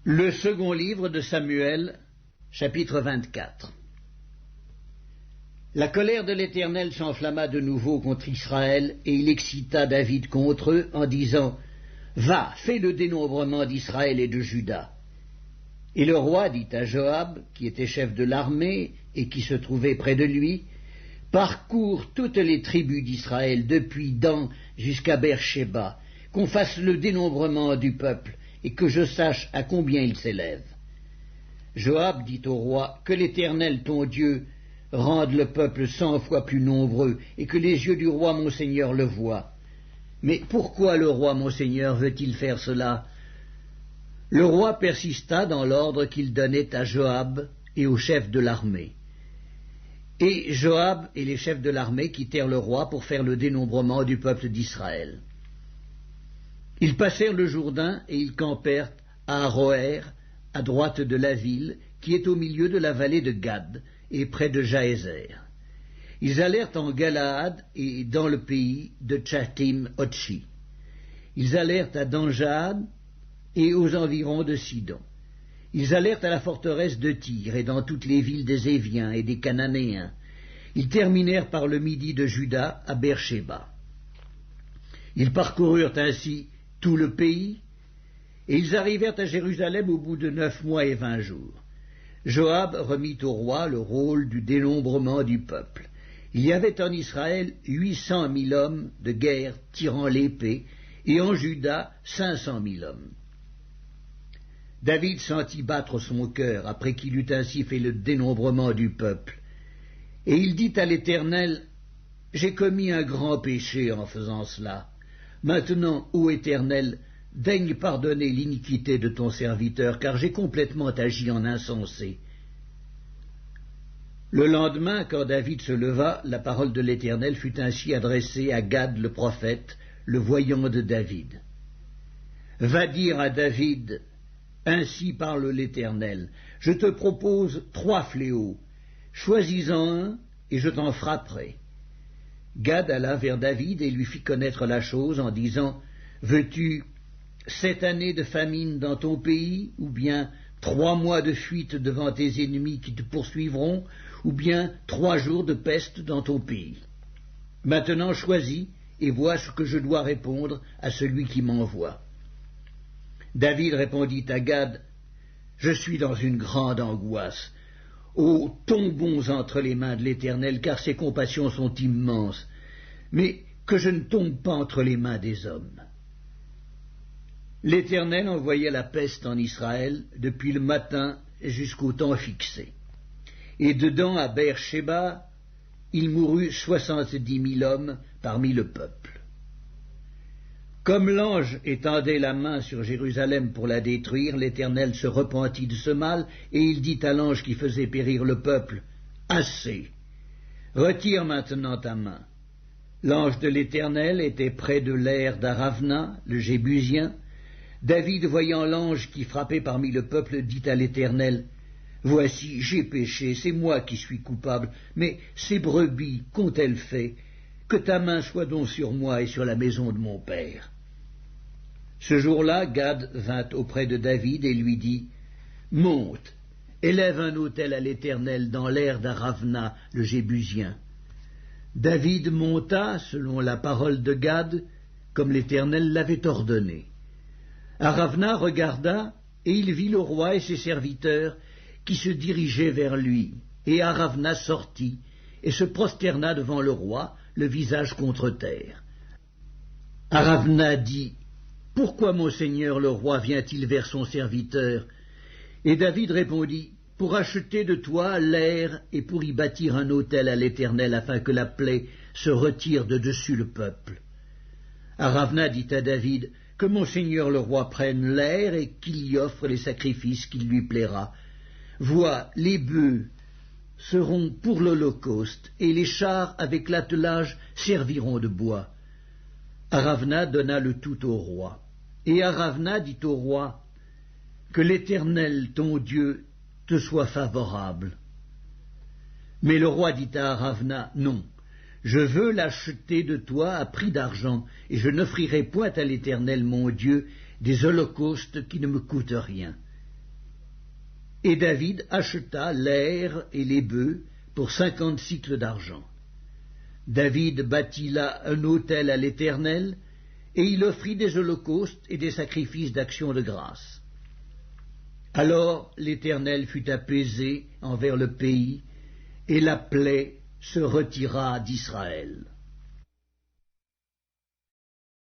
Le second livre de Samuel, chapitre 24. La colère de l'Éternel s'enflamma de nouveau contre Israël, et il excita David contre eux en disant « Va, fais le dénombrement d'Israël et de Juda. » Et le roi dit à Joab, qui était chef de l'armée et qui se trouvait près de lui, « Parcours toutes les tribus d'Israël depuis Dan jusqu'à Beersheba, qu'on fasse le dénombrement du peuple, et que je sache à combien il s'élève. » Joab dit au roi, « Que l'Éternel ton Dieu rende le peuple 100 fois plus nombreux, et que les yeux du roi mon seigneur le voient. » Mais pourquoi le roi mon seigneur veut-il faire cela? Le roi persista dans l'ordre qu'il donnait à Joab et aux chefs de l'armée. Et Joab et les chefs de l'armée quittèrent le roi pour faire le dénombrement du peuple d'Israël. Ils passèrent le Jourdain et ils campèrent à Aroër, à droite de la ville, qui est au milieu de la vallée de Gad, et près de Jaézer. Ils allèrent en Galaad et dans le pays de Tchatim-Otchi. Ils allèrent à Danjad et aux environs de Sidon. Ils allèrent à la forteresse de Tyr et dans toutes les villes des Éviens et des Cananéens. Ils terminèrent par le midi de Juda à Beersheba. Ils parcoururent ainsi tout le pays, et ils arrivèrent à Jérusalem au bout de 9 mois et 20 jours. Joab remit au roi le rôle du dénombrement du peuple. Il y avait en Israël 800 000 hommes de guerre tirant l'épée, et en Juda 500 000 hommes. David sentit battre son cœur après qu'il eut ainsi fait le dénombrement du peuple. Et il dit à l'Éternel, « J'ai commis un grand péché en faisant cela. Maintenant, ô Éternel, daigne pardonner l'iniquité de ton serviteur, car j'ai complètement agi en insensé. » Le lendemain, quand David se leva, la parole de l'Éternel fut ainsi adressée à Gad le prophète, le voyant de David. « Va dire à David, ainsi parle l'Éternel, je te propose 3 fléaux, choisis-en un, et je t'en frapperai. » Gad alla vers David et lui fit connaître la chose en disant, « Veux-tu 7 années de famine dans ton pays, ou bien 3 mois de fuite devant tes ennemis qui te poursuivront, ou bien 3 jours de peste dans ton pays? Maintenant choisis et vois ce que je dois répondre à celui qui m'envoie. » David répondit à Gad, « Je suis dans une grande angoisse. Oh, tombons entre les mains de l'Éternel, car ses compassions sont immenses, mais que je ne tombe pas entre les mains des hommes. » L'Éternel envoya la peste en Israël depuis le matin jusqu'au temps fixé. Et dedans, à Beersheba, il mourut 70 000 hommes parmi le peuple. Comme l'ange étendait la main sur Jérusalem pour la détruire, l'Éternel se repentit de ce mal, et il dit à l'ange qui faisait périr le peuple, « Assez, retire maintenant ta main. » L'ange de l'Éternel était près de l'aire d'Aravna, le Jébusien. David, voyant l'ange qui frappait parmi le peuple, dit à l'Éternel, « Voici, j'ai péché, c'est moi qui suis coupable, mais ces brebis qu'ont-elles fait? Que ta main soit donc sur moi et sur la maison de mon père. » Ce jour-là, Gad vint auprès de David et lui dit, « Monte, élève un autel à l'Éternel dans l'aire d'Aravna, le Jébusien. » David monta, selon la parole de Gad, comme l'Éternel l'avait ordonné. Aravna regarda, et il vit le roi et ses serviteurs qui se dirigeaient vers lui. Et Aravna sortit, et se prosterna devant le roi, le visage contre terre. Aravna dit, « Pourquoi mon seigneur le roi vient-il vers son serviteur ?» Et David répondit, « Pour acheter de toi l'aire et pour y bâtir un autel à l'Éternel, afin que la plaie se retire de dessus le peuple. » Aravna dit à David, « Que mon seigneur le roi prenne l'aire et qu'il y offre les sacrifices qu'il lui plaira. Vois, les bœufs seront pour l'holocauste, et les chars avec l'attelage serviront de bois. » Aravna donna le tout au roi. Et Aravna dit au roi, « Que l'Éternel, ton Dieu, te soit favorable. » Mais le roi dit à Aravna, « Non, je veux l'acheter de toi à prix d'argent, et je n'offrirai point à l'Éternel, mon Dieu, des holocaustes qui ne me coûtent rien. » Et David acheta l'aire et les bœufs pour 50 cycles d'argent. David bâtit là un autel à l'Éternel, et il offrit des holocaustes et des sacrifices d'action de grâce. Alors l'Éternel fut apaisé envers le pays, et la plaie se retira d'Israël.